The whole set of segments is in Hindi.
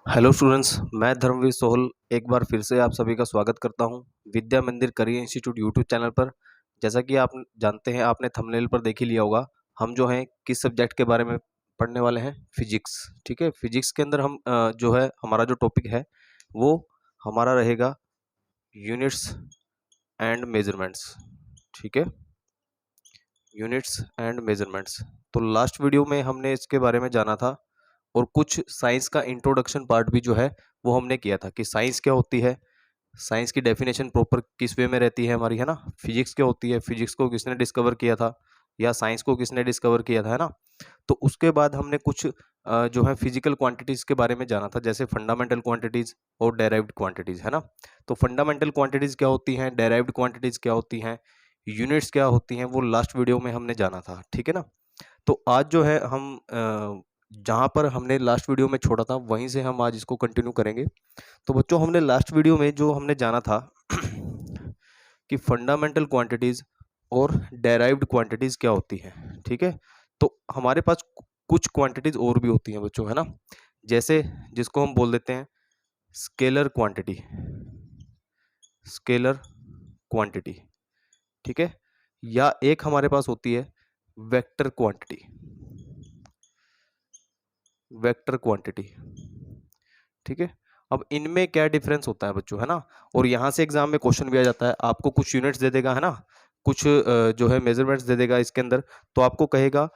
हेलो स्टूडेंट्स, मैं धर्मवीर सोहल एक बार फिर से आप सभी का स्वागत करता हूं विद्या मंदिर करियर इंस्टीट्यूट यूट्यूब चैनल पर। जैसा कि आप जानते हैं, आपने थंबनेल पर देख ही लिया होगा, हम जो हैं किस सब्जेक्ट के बारे में पढ़ने वाले हैं, फिजिक्स। ठीक है, फिजिक्स के अंदर हम जो है हमारा जो टॉपिक है वो हमारा रहेगा यूनिट्स एंड मेजरमेंट्स। ठीक है, यूनिट्स एंड मेजरमेंट्स। तो लास्ट वीडियो में हमने इसके बारे में जाना था और कुछ साइंस का इंट्रोडक्शन पार्ट भी जो है वो हमने किया था कि साइंस क्या होती है, साइंस की डेफिनेशन प्रॉपर किस वे में रहती है हमारी, है ना। फिजिक्स क्या होती है, फिजिक्स को किसने डिस्कवर किया था, या साइंस को किसने डिस्कवर किया था, है ना। तो उसके बाद हमने कुछ जो है फिजिकल क्वांटिटीज़ के बारे में जाना था, जैसे फंडामेंटल क्वांटिटीज़ और डेराइव्ड क्वांटिटीज़, है ना। तो फंडामेंटल क्वांटिटीज़ क्या होती हैं, डेराइव्ड क्वांटिटीज़ क्या होती हैं, यूनिट्स क्या होती हैं, वो लास्ट वीडियो में हमने जाना था। ठीक है ना। तो आज जो है हम जहाँ पर हमने लास्ट वीडियो में छोड़ा था वहीं से हम आज इसको कंटिन्यू करेंगे। तो बच्चों, हमने लास्ट वीडियो में जो हमने जाना था कि फंडामेंटल क्वांटिटीज़ और डेराइव्ड क्वांटिटीज़ क्या होती हैं। ठीक है, तो हमारे पास कुछ क्वांटिटीज़ और भी होती हैं बच्चों, है ना। जैसे जिसको हम बोल देते हैं स्केलर क्वांटिटी, स्केलर क्वांटिटी। ठीक है, या एक हमारे पास होती है वेक्टर क्वांटिटी, वेक्टर क्वांटिटी। ठीक है, अब इनमें क्या डिफरेंस होता है बच्चों, है ना। और यहाँ से एग्जाम में क्वेश्चन भी आ जाता है, आपको कुछ यूनिट्स दे देगा, है ना, कुछ जो है मेजरमेंट्स दे देगा इसके अंदर, तो आपको कहेगा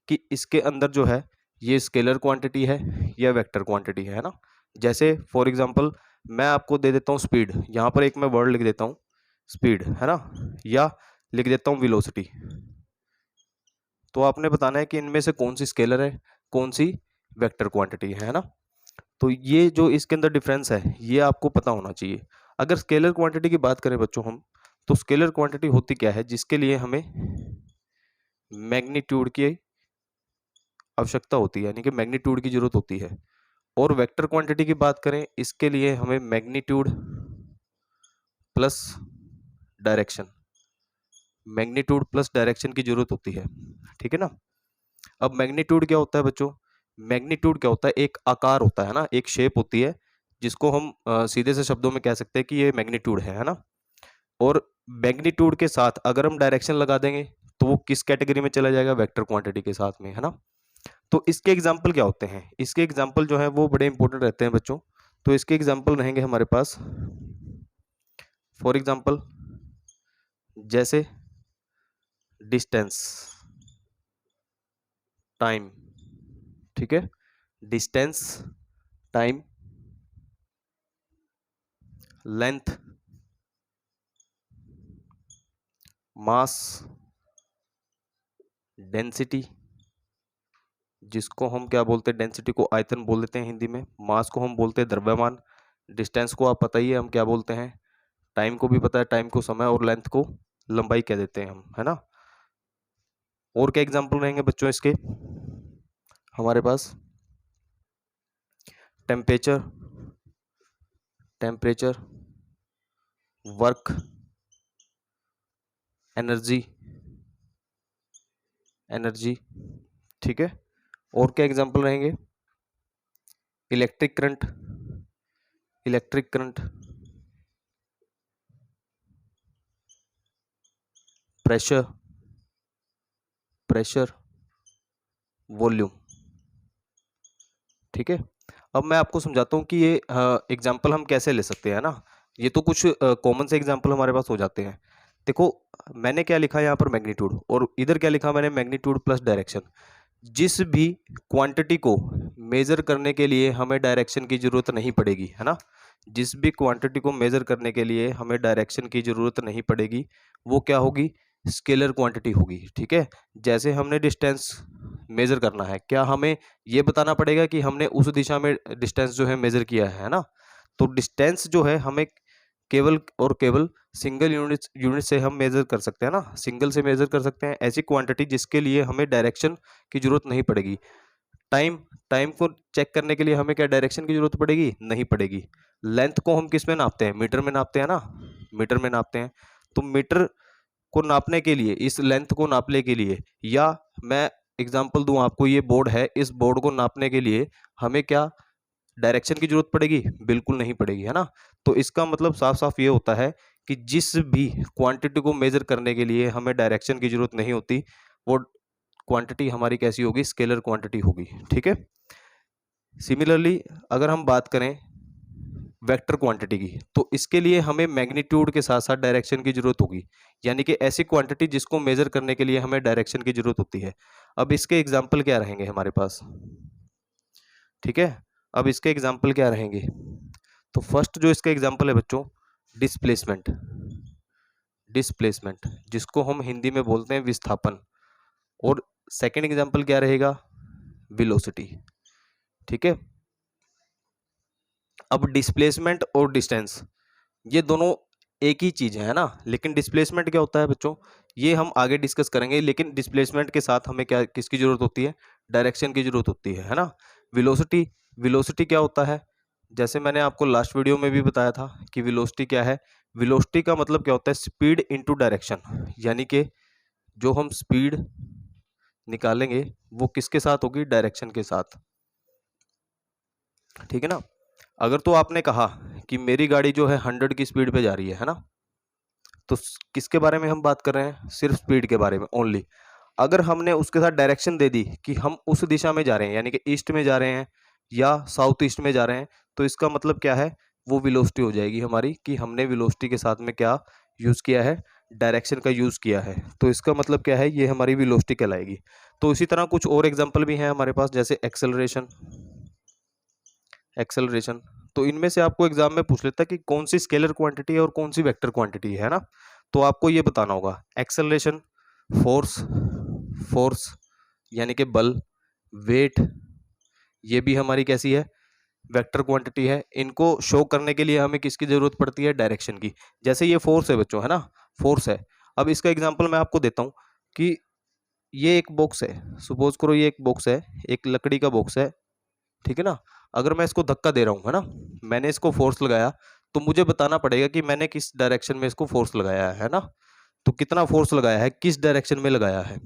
कि इसके अंदर जो है ये स्केलर क्वांटिटी है या वेक्टर क्वांटिटी है ना। जैसे फॉर एग्जांपल मैं आपको दे देता हूँ स्पीड, यहाँ पर एक मैं वर्ड लिख देता हूँ स्पीड, है ना, या लिख देता हूँ वेलोसिटी। तो आपने बताना है कि इनमें से कौन सी स्केलर है, कौन सी वेक्टर क्वांटिटी है ना। तो ये जो इसके अंदर डिफरेंस है ये आपको पता होना चाहिए। अगर स्केलर क्वांटिटी की बात करें बच्चों हम, तो स्केलर क्वांटिटी होती क्या है, जिसके लिए हमें मैग्नीट्यूड की आवश्यकता होती है, यानी कि मैग्नीट्यूड की जरूरत होती है। और वेक्टर क्वांटिटी की बात करें, इसके लिए हमें magnitude plus direction, magnitude plus direction की जरूरत होती है। ठीक है ना। अब मैग्नीट्यूड क्या होता है बच्चों, मैग्नीट्यूड क्या होता है, एक आकार होता है ना, एक शेप होती है जिसको हम सीधे से शब्दों में कह सकते हैं कि ये मैग्नीट्यूड है ना। और मैग्नीट्यूड के साथ अगर हम डायरेक्शन लगा देंगे तो वो किस कैटेगरी में चला जाएगा, वेक्टर क्वांटिटी के साथ में, है ना। तो इसके एग्जाम्पल क्या होते हैं, इसके एग्जाम्पल जो है वो बड़े इंपॉर्टेंट रहते हैं बच्चों। तो इसके एग्जाम्पल रहेंगे हमारे पास, फॉर एग्जाम्पल जैसे डिस्टेंस, टाइम। ठीक है, डिस्टेंस, टाइम, लेंथ, मास, डेंसिटी, जिसको हम क्या बोलते हैं, डेंसिटी को आयतन बोल देते हैं हिंदी में, मास को हम बोलते हैं द्रव्यमान, डिस्टेंस को आप पता ही है हम क्या बोलते हैं, टाइम को भी पता है, टाइम को समय, और लेंथ को लंबाई कह देते हैं हम, है ना। और क्या एग्जाम्पल रहेंगे बच्चों इसके हमारे पास, temperature, temperature, work, energy, energy. ठीक है, और क्या एग्जाम्पल रहेंगे, electric current, electric current, pressure, pressure, volume. ठीक है, अब मैं आपको समझाता हूँ कि ये एग्जाम्पल हम कैसे ले सकते हैं ना। ये तो कुछ कॉमन से एग्जाम्पल हमारे पास हो जाते हैं। देखो, मैंने क्या लिखा है यहाँ पर, मैग्नीट्यूड, और इधर क्या लिखा मैंने, मैग्नीट्यूड प्लस डायरेक्शन। जिस भी क्वांटिटी को मेजर करने के लिए हमें डायरेक्शन की जरूरत नहीं पड़ेगी, है ना, जिस भी क्वांटिटी को मेजर करने के लिए हमें डायरेक्शन की जरूरत नहीं पड़ेगी, वो क्या होगी, स्केलर क्वांटिटी होगी। ठीक है, जैसे हमने डिस्टेंस मेजर करना है, क्या हमें ये बताना पड़ेगा कि हमने उस दिशा में डिस्टेंस जो है मेजर किया है ना। तो डिस्टेंस जो है हमें केवल और केवल सिंगल यूनिट से हम मेजर कर सकते हैं ना, सिंगल से मेजर कर सकते हैं ऐसी क्वांटिटी जिसके लिए हमें डायरेक्शन की जरूरत नहीं पड़ेगी। टाइम, टाइम को चेक करने के लिए हमें क्या डायरेक्शन की जरूरत पड़ेगी, नहीं पड़ेगी। लेंथ को हम किस में नापते हैं, मीटर में नापते हैं ना, मीटर में नापते हैं। तो मीटर को नापने के लिए, इस लेंथ को नापने के लिए, या मैं एग्जाम्पल दूं आपको, ये बोर्ड है, इस बोर्ड को नापने के लिए हमें क्या डायरेक्शन की जरूरत पड़ेगी? बिल्कुल नहीं पड़ेगी, है ना। तो इसका मतलब साफ साफ ये होता है कि जिस भी क्वांटिटी को मेजर करने के लिए हमें डायरेक्शन की जरूरत नहीं होती, वो क्वांटिटी हमारी कैसी होगी? स्केलर क्वांटिटी होगी, ठीक है। सिमिलरली अगर हम बात करें वेक्टर क्वांटिटी की, तो इसके लिए हमें मैग्नीट्यूड के साथ साथ डायरेक्शन की जरूरत होगी, यानी कि ऐसी क्वांटिटी जिसको मेजर करने के लिए हमें डायरेक्शन की जरूरत होती है। अब इसके एग्जाम्पल क्या रहेंगे हमारे पास? ठीक है, अब इसके एग्जाम्पल क्या रहेंगे? तो फर्स्ट जो इसका एग्जाम्पल है बच्चों, डिस्प्लेसमेंट। डिस्प्लेसमेंट जिसको हम हिंदी में बोलते हैं विस्थापन। और सेकंड एग्जाम्पल क्या रहेगा? वेलोसिटी, ठीक है। अब डिस्प्लेसमेंट और डिस्टेंस ये दोनों एक ही चीज है ना, लेकिन डिस्प्लेसमेंट क्या होता है बच्चों, ये हम आगे डिस्कस करेंगे। लेकिन डिस्प्लेसमेंट के साथ हमें क्या किसकी जरूरत होती है? डायरेक्शन की जरूरत होती है ना। वेलोसिटी, वेलोसिटी क्या होता है? जैसे मैंने आपको लास्ट वीडियो में भी बताया था कि वेलोसिटी क्या है। वेलोसिटी का मतलब क्या होता है? स्पीड इनटू डायरेक्शन, यानी कि जो हम स्पीड निकालेंगे वो किसके साथ होगी? डायरेक्शन के साथ, ठीक है ना। अगर तो आपने कहा कि मेरी गाड़ी जो है 100 की स्पीड पे जा रही है ना, तो किसके बारे में हम बात कर रहे हैं? सिर्फ स्पीड के बारे में ओनली। अगर हमने उसके साथ डायरेक्शन दे दी कि हम उस दिशा में जा रहे हैं, यानी कि ईस्ट में जा रहे हैं या साउथ ईस्ट में जा रहे हैं, तो इसका मतलब क्या है? वो वेलोसिटी हो जाएगी हमारी, कि हमने वेलोसिटी के साथ में क्या यूज किया है? डायरेक्शन का यूज किया है। तो इसका मतलब क्या है? ये हमारी वेलोसिटी कहलाएगी। तो इसी तरह कुछ और एग्जांपल भी हैं हमारे पास, जैसे एक्सेलरेशन। एक्सेलरेशन तो इनमें से आपको एग्जाम में पूछ लेता है कि कौन सी स्केलर क्वांटिटी है और कौन सी वेक्टर क्वांटिटी है ना। तो आपको ये बताना होगा। एक्सेलरेशन फोर्स, फोर्स यानी कि बल, वेट, ये भी हमारी कैसी है? वेक्टर क्वांटिटी है। इनको शो करने के लिए हमें किसकी जरूरत पड़ती है? डायरेक्शन की। जैसे ये फोर्स है बच्चों, है ना, फोर्स है। अब इसका एग्जांपल मैं आपको देता हूं कि ये एक बॉक्स है, सपोज करो ये एक बॉक्स है, एक लकड़ी का बॉक्स है, ठीक है ना। अगर मैं इसको धक्का दे रहा हूं, है ना, मैंने इसको फोर्स लगाया, तो मुझे बताना पड़ेगा कि मैंने किस डायरेक्शन में इसको फोर्स लगाया है ना। तो कितना फोर्स लगाया है, किस डायरेक्शन में लगाया है।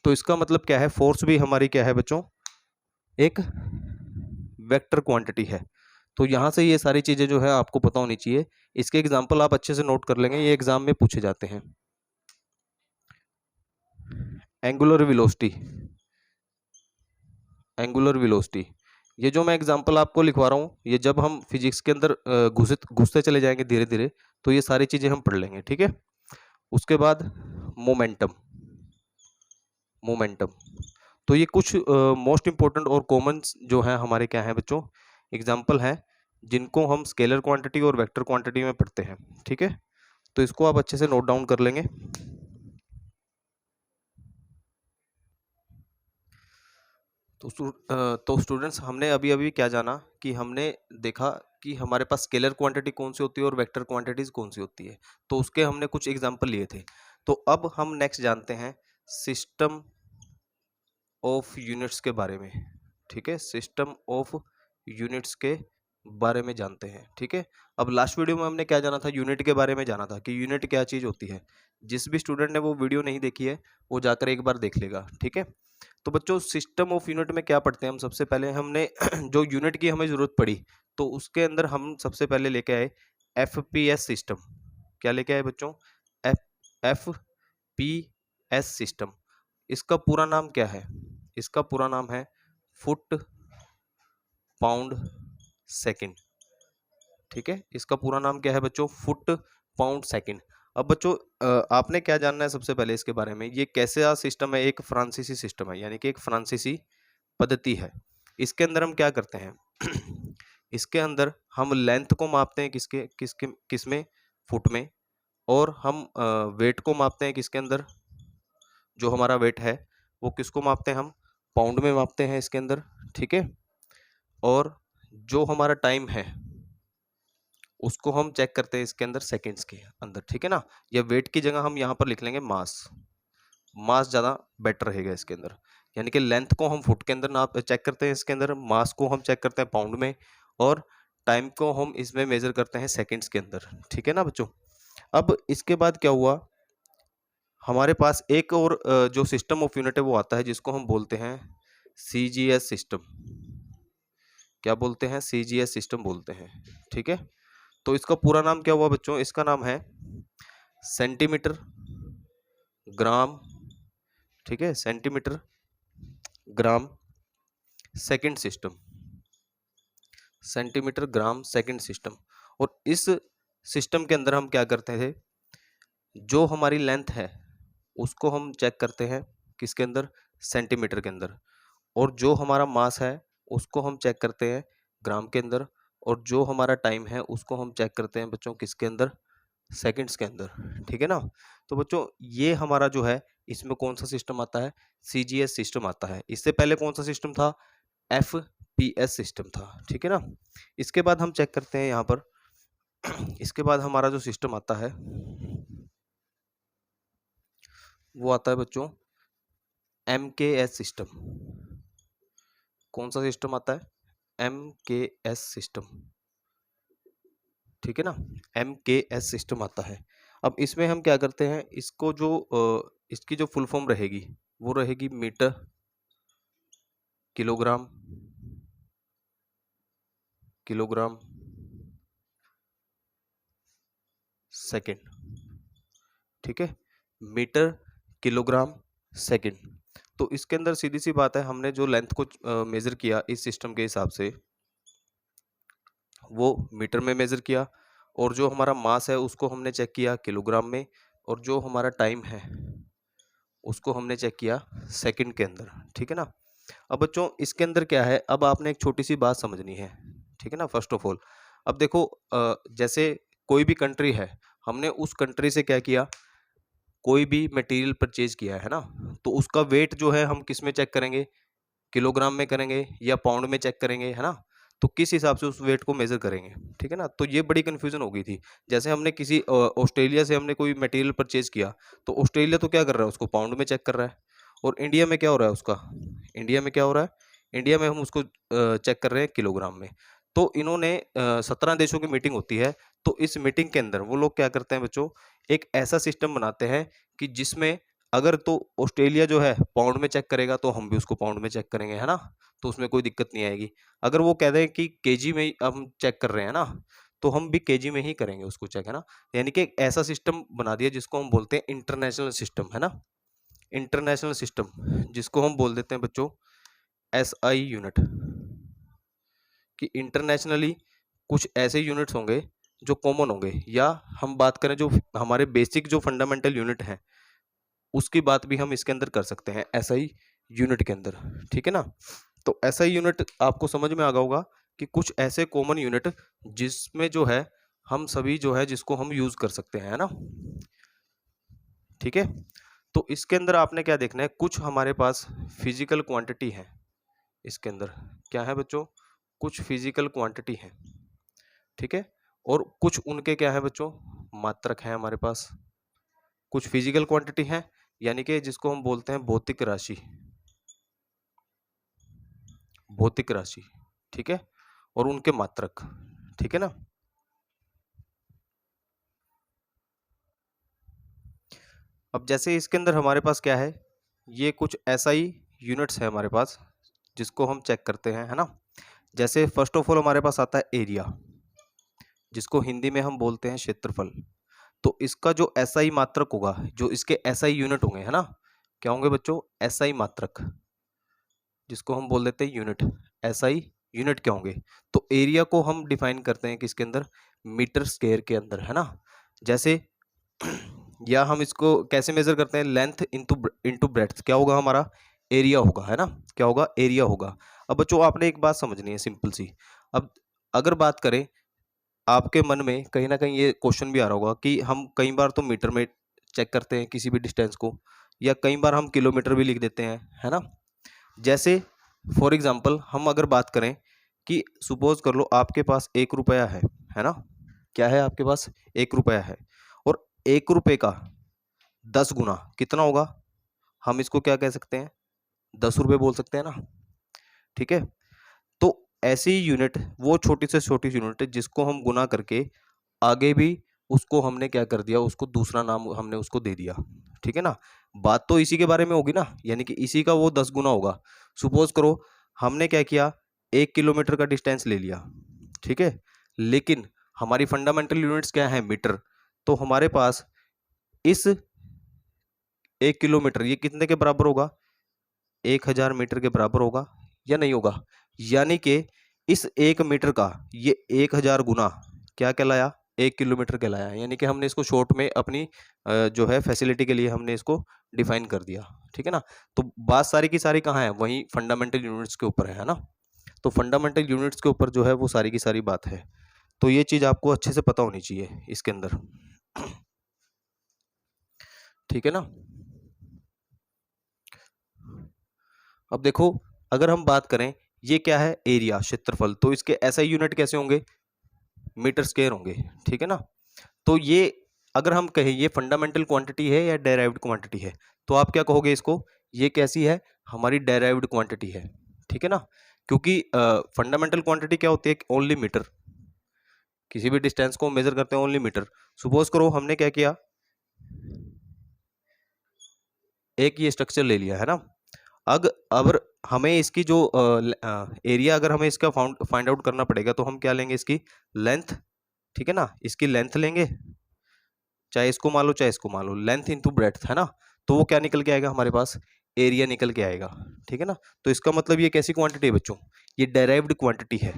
तो इसका मतलब क्या है? फोर्स भी हमारी क्या है बच्चों? एक वेक्टर क्वांटिटी है। तो यहां से ये सारी चीजें जो है आपको पता होनी चाहिए। इसके एग्जाम्पल आप अच्छे से नोट कर लेंगे, ये एग्जाम में पूछे जाते हैं। एंगुलर वेलोसिटी, एंगुलर वेलोसिटी, ये जो मैं एग्जांपल आपको लिखवा रहा हूँ, ये जब हम फिजिक्स के अंदर घुसते चले जाएंगे धीरे धीरे, तो ये सारी चीजें हम पढ़ लेंगे, ठीक है। उसके बाद मोमेंटम, मोमेंटम तो ये कुछ मोस्ट इंपॉर्टेंट और कॉमन जो है हमारे क्या है बच्चों? एग्जाम्पल हैं, जिनको हम स्केलर क्वांटिटी और वेक्टर क्वांटिटी में पढ़ते हैं, ठीक है। तो इसको आप अच्छे से नोट डाउन कर लेंगे। तो स्टूडेंट्स, हमने अभी अभी क्या जाना कि हमने देखा कि हमारे पास स्केलर क्वांटिटी कौन सी होती है और वेक्टर क्वांटिटीज कौन सी होती है। तो उसके हमने कुछ एग्जांपल लिए थे। तो अब हम नेक्स्ट जानते हैं सिस्टम ऑफ यूनिट्स के बारे में, ठीक है। सिस्टम ऑफ यूनिट्स के बारे में जानते हैं, ठीक है। अब लास्ट वीडियो में हमने क्या जाना था? यूनिट के बारे में जाना था कि यूनिट क्या चीज़ होती है। जिस भी स्टूडेंट ने वो वीडियो नहीं देखी है, वो जाकर एक बार देख लेगा, ठीक है। तो बच्चों, सिस्टम ऑफ यूनिट में क्या पढ़ते हैं हम? सबसे पहले हमने जो यूनिट की हमें जरूरत पड़ी, तो उसके अंदर हम सबसे पहले लेके आए FPS सिस्टम। क्या लेके आए बच्चों? FPS system. इसका पूरा नाम क्या है? इसका पूरा नाम है फुट पाउंड सेकंड, ठीक है। इसका पूरा नाम क्या है बच्चों? Foot pound second. अब बच्चों, आपने क्या जानना है सबसे पहले इसके बारे में? ये कैसा सिस्टम है? एक फ्रांसीसी सिस्टम है, यानी कि एक फ्रांसीसी पद्धति है। इसके अंदर हम क्या करते हैं? इसके अंदर हम लेंथ को मापते हैं, किसके किसके किसमें? फुट में। और हम वेट को मापते हैं किसके अंदर? जो हमारा वेट है वो किसको मापते हैं? हम पाउंड में मापते हैं इसके अंदर, ठीक है। और जो हमारा टाइम है उसको हम चेक करते हैं इसके अंदर सेकंड्स के अंदर, ठीक है ना। या वेट की जगह हम यहाँ पर लिख लेंगे मास। मास ज़्यादा बेटर रहेगा इसके अंदर। यानी कि लेंथ को हम फुट के अंदर नाप चेक करते हैं इसके अंदर, मास को हम चेक करते हैं पाउंड में, और टाइम को हम इसमें मेजर करते हैं सेकंड्स के अंदर, ठीक है ना बच्चों। अब इसके बाद क्या हुआ? हमारे पास एक और जो सिस्टम ऑफ यूनिट है वो आता है जिसको हम बोलते हैं सीजीएस सिस्टम। क्या बोलते हैं? सीजीएस सिस्टम बोलते हैं। ठीक है, तो इसका पूरा नाम क्या हुआ बच्चों? इसका नाम है सेंटीमीटर ग्राम, ठीक है, centimetre gram second system, centimetre gram second system. और इस सिस्टम के अंदर हम क्या करते थे, जो हमारी लेंथ है उसको हम चेक करते हैं किसके अंदर? सेंटीमीटर के अंदर। और जो हमारा मास है उसको हम चेक करते हैं ग्राम के अंदर। और जो हमारा टाइम है उसको हम चेक करते हैं बच्चों किसके अंदर? सेकंड्स के अंदर। ठीक है ना? तो बच्चों ये हमारा जो है इसमें कौन सा सिस्टम आता है? सीजीएस सिस्टम आता है। इससे पहले कौन सा सिस्टम था? एफपीएस सिस्टम था। ठीक है ना? इसके बाद हम चेक करते हैं यहाँ पर इसके बाद हमारा जो सिस्टम आता है वो आता है बच्चों एमकेएस सिस्टम। कौन सा सिस्टम आता है? MKS system. ठीक है ना? एमकेएस सिस्टम आता है। अब इसमें हम क्या करते हैं, इसको जो इसकी जो फुल फॉर्म रहेगी वो रहेगी मीटर किलोग्राम किलोग्राम सेकंड। ठीक है, मीटर किलोग्राम सेकंड। तो इसके अंदर सीधी सी बात है, हमने जो लेंथ को मेजर किया इस सिस्टम के हिसाब से वो मीटर में मेजर किया। और जो हमारा मास है उसको हमने चेक किया किलोग्राम में। और जो हमारा टाइम है उसको हमने चेक किया सेकंड के अंदर। ठीक है ना? अब बच्चों इसके अंदर क्या है, अब आपने एक छोटी सी बात समझनी है। ठीक है ना? फर्स्ट ऑफ ऑल अब देखो, जैसे कोई भी कंट्री है, हमने उस कंट्री से क्या किया, कोई भी मटेरियल परचेज किया है ना, तो उसका वेट जो है हम किस में चेक करेंगे? किलोग्राम में करेंगे या पाउंड में चेक करेंगे, है ना? तो किस हिसाब से उस वेट को मेजर करेंगे? ठीक है ना? तो ये बड़ी कंफ्यूजन हो गई थी। जैसे हमने किसी ऑस्ट्रेलिया से हमने कोई मटेरियल परचेज किया, तो ऑस्ट्रेलिया तो क्या कर रहा है, उसको पाउंड में चेक कर रहा है। और इंडिया में क्या हो रहा है उसका? इंडिया में क्या हो रहा है? इंडिया में हम उसको चेक कर रहे हैं किलोग्राम में। तो इन्होंने 17 देशों की मीटिंग होती है। तो इस मीटिंग के अंदर वो लोग क्या करते हैं बच्चों, एक ऐसा सिस्टम बनाते हैं कि जिसमें अगर तो ऑस्ट्रेलिया जो है पाउंड में चेक करेगा तो हम भी उसको पाउंड में चेक करेंगे, है ना? तो उसमें कोई दिक्कत नहीं आएगी। अगर वो कह दें कि केजी में ही हम चेक कर रहे हैं ना, तो हम भी केजी में ही करेंगे उसको चेक, है ना? यानी कि एक ऐसा सिस्टम बना दिया जिसको हम बोलते हैं इंटरनेशनल सिस्टम, है ना? इंटरनेशनल सिस्टम, जिसको हम बोल देते हैं बच्चों एसआई यूनिट। कि इंटरनेशनली कुछ ऐसे यूनिट्स होंगे जो कॉमन होंगे, या हम बात करें जो हमारे बेसिक जो फंडामेंटल यूनिट हैं उसकी बात भी हम इसके अंदर कर सकते हैं एसआई यूनिट के अंदर। ठीक है ना? तो एसआई यूनिट आपको समझ में आ गया होगा कि कुछ ऐसे कॉमन यूनिट जिसमें जो है हम सभी जो है जिसको हम यूज कर सकते हैं, है ना? ठीक है, तो इसके अंदर आपने क्या देखना है, कुछ हमारे पास फिजिकल क्वांटिटी है इसके अंदर। क्या है बच्चों? कुछ फिजिकल क्वांटिटी है। ठीक है, और कुछ उनके क्या है बच्चों? मात्रक है हमारे पास। कुछ फिजिकल क्वांटिटी है यानी कि जिसको हम बोलते हैं भौतिक राशि, भौतिक राशि। ठीक है, और उनके मात्रक। ठीक है ना? अब जैसे इसके अंदर हमारे पास क्या है, ये कुछ ऐसा ही यूनिट्स है हमारे पास जिसको हम चेक करते हैं, है ना? जैसे फर्स्ट ऑफ ऑल हमारे पास आता है एरिया, जिसको हिंदी में हम बोलते हैं क्षेत्रफल। तो इसका जो एसआई मात्रक होगा, जो इसके एसआई यूनिट होंगे, है ना? क्या होंगे बच्चों? एसआई मात्रक, जिसको हम बोल देते हैं यूनिट। एसआई यूनिट क्या होंगे? तो एरिया को हम डिफाइन करते हैं किसके अंदर? मीटर स्क्वायर के अंदर, है ना? जैसे या हम इसको कैसे मेजर करते हैं? लेंथ इंटू इंटू ब्रेड्थ क्या होगा हमारा? एरिया होगा, है ना? क्या होगा? एरिया होगा। अब बच्चों आपने एक बात समझनी है सिंपल सी। अब अगर बात करें, आपके मन में कहीं ना कहीं ये क्वेश्चन भी आ रहा होगा कि हम कई बार तो मीटर में चेक करते हैं किसी भी डिस्टेंस को, या कई बार हम किलोमीटर भी लिख देते हैं, है ना? जैसे फॉर एग्जांपल हम अगर बात करें कि सपोज कर लो आपके पास 1 रुपया है ना? क्या है आपके पास? 1 रुपया है। और 1 रुपये का 10 गुना कितना होगा? हम इसको क्या कह सकते हैं? 10 रुपये बोल सकते हैं ना? ठीक है, तो ऐसी यूनिट वो छोटी से छोटी यूनिट है जिसको हम गुना करके आगे भी उसको हमने क्या कर दिया, उसको दूसरा नाम हमने उसको दे दिया। ठीक है ना। बात तो इसी के बारे में होगी ना, यानी कि इसी का वो 10 गुना होगा। सपोज करो हमने क्या किया, 1 किलोमीटर का डिस्टेंस ले लिया, ठीक है, लेकिन हमारी फंडामेंटल यूनिट्स क्या है, मीटर। तो हमारे पास इस 1 किलोमीटर ये कितने के बराबर होगा, 1000 मीटर के बराबर होगा या नहीं होगा। यानी कि इस 1 मीटर का ये 1000 गुना क्या कहलाया, 1 किलोमीटर कहलाया। यानी कि हमने इसको शॉर्ट में अपनी जो है फैसिलिटी के लिए हमने इसको डिफाइन कर दिया, ठीक है ना। तो बात सारी की सारी कहाँ है, वही फंडामेंटल यूनिट्स के ऊपर है ना। तो फंडामेंटल यूनिट्स के ऊपर जो है वो सारी की सारी बात है। तो ये चीज आपको अच्छे से पता होनी चाहिए इसके अंदर, ठीक है ना। अब देखो, अगर हम बात करें, ये क्या है, एरिया, क्षेत्रफल, तो इसके एसआई यूनिट कैसे होंगे, मीटर स्क्वायर होंगे, ठीक है ना। तो ये अगर हम कहें ये फंडामेंटल क्वांटिटी है या डेराइव्ड क्वांटिटी है, तो आप क्या कहोगे इसको, ये कैसी है, हमारी डेराइव्ड क्वांटिटी है, ठीक है ना। क्योंकि फंडामेंटल क्वांटिटी क्या होती है, ओनली मीटर, किसी भी डिस्टेंस को मेजर करते हैं ओनली मीटर। सपोज करो हमने क्या किया, एक ये स्ट्रक्चर ले लिया है ना। अब हमें इसकी जो एरिया अगर हमें इसका फाइंड आउट करना पड़ेगा, तो हम क्या लेंगे, इसकी लेंथ, ठीक है ना, इसकी लेंथ लेंगे, चाहे इसको मान लो चाहे इसको मान लो, लेंथ इंटू ब्रेड्थ है ना। तो वो क्या निकल के आएगा हमारे पास, एरिया निकल के आएगा, ठीक है ना। तो इसका मतलब ये कैसी क्वांटिटी है बच्चों, ये डेराइव्ड क्वांटिटी है।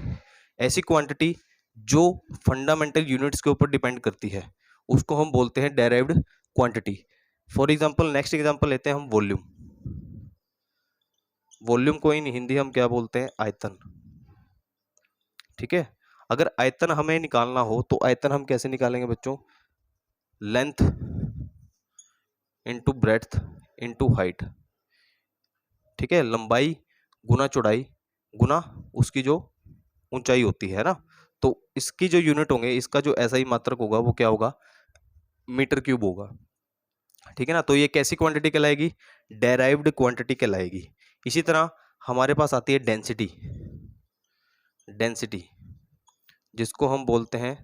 ऐसी क्वांटिटी जो फंडामेंटल यूनिट्स के ऊपर डिपेंड करती है, उसको हम बोलते हैं derived quantity. For example, next example लेते हैं हम, वॉल्यूम। वॉल्यूम को इन हिंदी हम क्या बोलते हैं, आयतन, ठीक है। अगर आयतन हमें निकालना हो तो आयतन हम कैसे निकालेंगे बच्चों, length into breadth into height, ठीक है, लंबाई गुना चौड़ाई गुना उसकी जो ऊंचाई होती है ना। तो इसकी जो यूनिट होंगे, इसका जो ऐसा ही मात्रक होगा वो क्या होगा, मीटर क्यूब होगा, ठीक है ना। तो ये कैसी क्वांटिटी कहलाएगी, डेराइव्ड क्वांटिटी कहलाएगी। इसी तरह हमारे पास आती है डेंसिटी, डेंसिटी जिसको हम बोलते हैं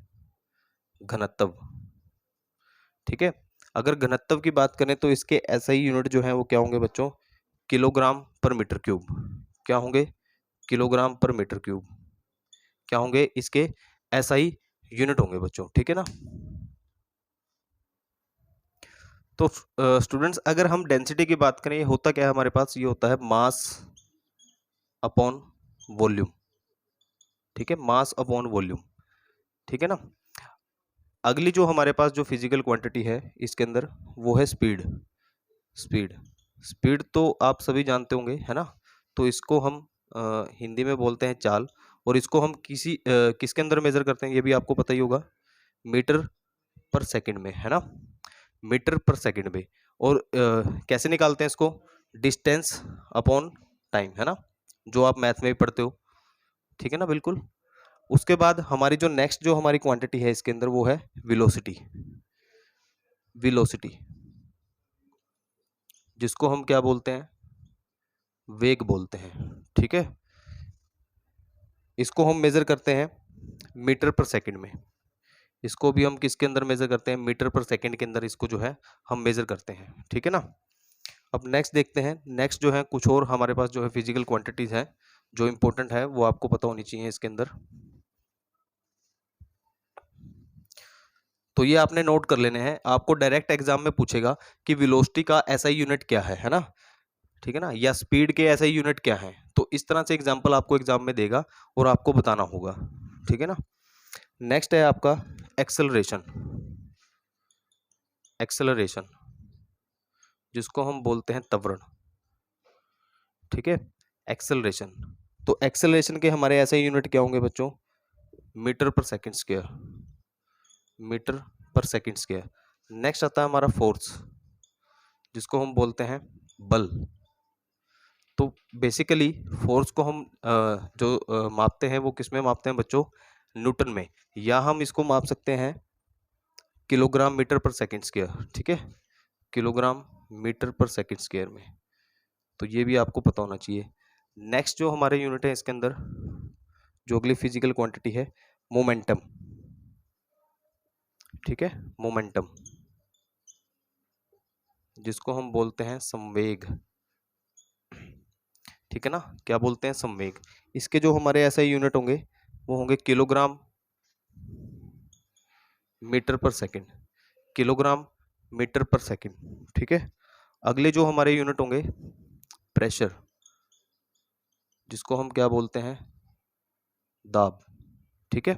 घनत्व, ठीक है। अगर घनत्व की बात करें तो इसके ऐसा ही यूनिट जो है वो क्या होंगे बच्चों, किलोग्राम पर मीटर क्यूब, क्या होंगे, किलोग्राम पर मीटर क्यूब, क्या होंगे इसके ऐसा ही यूनिट होंगे बच्चों, ठीक है ना। तो स्टूडेंट्स अगर हम डेंसिटी की बात करें, ये होता क्या है हमारे पास, ये होता है मास अपॉन वॉल्यूम, ठीक है, मास अपॉन वॉल्यूम, ठीक है ना। अगली जो हमारे पास जो फिजिकल क्वांटिटी है इसके अंदर, वो है स्पीड। स्पीड, स्पीड तो आप सभी जानते होंगे है ना। तो इसको हम हिंदी में बोलते हैं चाल, और इसको हम किसके अंदर मेजर करते हैं, ये भी आपको पता ही होगा, मीटर पर सेकंड में, है ना, मीटर पर सेकंड में। और कैसे निकालते हैं इसको, डिस्टेंस अपॉन टाइम, है ना, जो आप मैथ में भी पढ़ते हो, ठीक है ना, बिल्कुल। उसके बाद हमारी जो नेक्स्ट जो हमारी क्वांटिटी है इसके अंदर, वो है वेलोसिटी। वेलोसिटी जिसको हम क्या बोलते हैं, वेग बोलते हैं, ठीक है। इसको हम मेजर करते हैं मीटर पर सेकंड में। इसको भी हम किसके अंदर मेजर करते हैं, मीटर पर सेकंड के अंदर इसको जो है हम मेजर करते हैं, ठीक है ना। अब नेक्स्ट देखते हैं, नेक्स्ट जो है कुछ और हमारे पास जो है फिजिकल क्वांटिटीज है जो इंपॉर्टेंट है, वो आपको पता होनी चाहिए इसके अंदर। तो ये आपने नोट कर लेने हैं, आपको डायरेक्ट एग्जाम में पूछेगा कि वेलोसिटी का एसआई यूनिट क्या है ना, ठीक है ना, या स्पीड के एसआई यूनिट क्या है। तो इस तरह से एग्जाम्पल आपको एग्जाम में देगा और आपको बताना होगा, ठीक है ना। नेक्स्ट है आपका एक्सेलरेशन। एक्सेलरेशन जिसको हम बोलते हैं त्वरण, ठीक है, एक्सेलरेशन। तो एक्सेलरेशन के हमारे ऐसे यूनिट क्या होंगे बच्चों, मीटर पर सेकंड स्क्वायर, मीटर पर सेकंड स्क्वायर। नेक्स्ट आता है हमारा फोर्स, जिसको हम बोलते हैं बल। तो बेसिकली फोर्स को हम जो मापते हैं वो किस में मापते हैं बच्चों, न्यूटन में, या हम इसको माप सकते हैं किलोग्राम मीटर पर सेकंड स्क्वायर, ठीक है, किलोग्राम मीटर पर सेकंड स्क्वायर में। तो ये भी आपको पता होना चाहिए। नेक्स्ट जो हमारे यूनिट है इसके अंदर, जो अगली फिजिकल क्वांटिटी है, मोमेंटम, ठीक है, मोमेंटम। जिसको हम बोलते हैं संवेग। ठीक है ना, क्या बोलते हैं? संवेग। इसके जो हमारे ऐसे यूनिट होंगे वो होंगे किलोग्राम मीटर पर सेकंड, किलोग्राम मीटर पर सेकंड। ठीक है, अगले जो हमारे यूनिट होंगे प्रेशर, जिसको हम क्या बोलते हैं? दाब। ठीक है,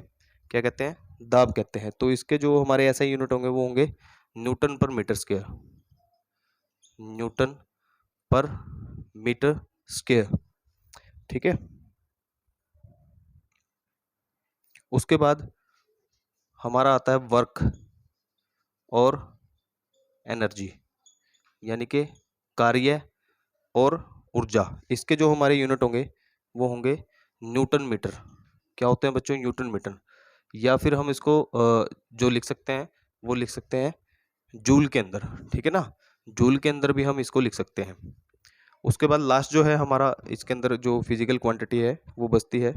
क्या कहते हैं? दाब कहते हैं। तो इसके जो हमारे ऐसे यूनिट होंगे वो होंगे न्यूटन पर मीटर स्क्वायर, न्यूटन पर मीटर स्क्वायर। ठीक है, उसके बाद हमारा आता है वर्क और एनर्जी, यानी कि कार्य और ऊर्जा। इसके जो हमारे यूनिट होंगे वो होंगे न्यूटन मीटर। क्या होते हैं बच्चों? Newton meter. या फिर हम इसको जो लिख सकते हैं वो लिख सकते हैं जूल के अंदर। ठीक है ना, जूल के अंदर भी हम इसको लिख सकते हैं। उसके बाद लास्ट जो है हमारा इसके अंदर जो फिजिकल क्वांटिटी है वो बचती है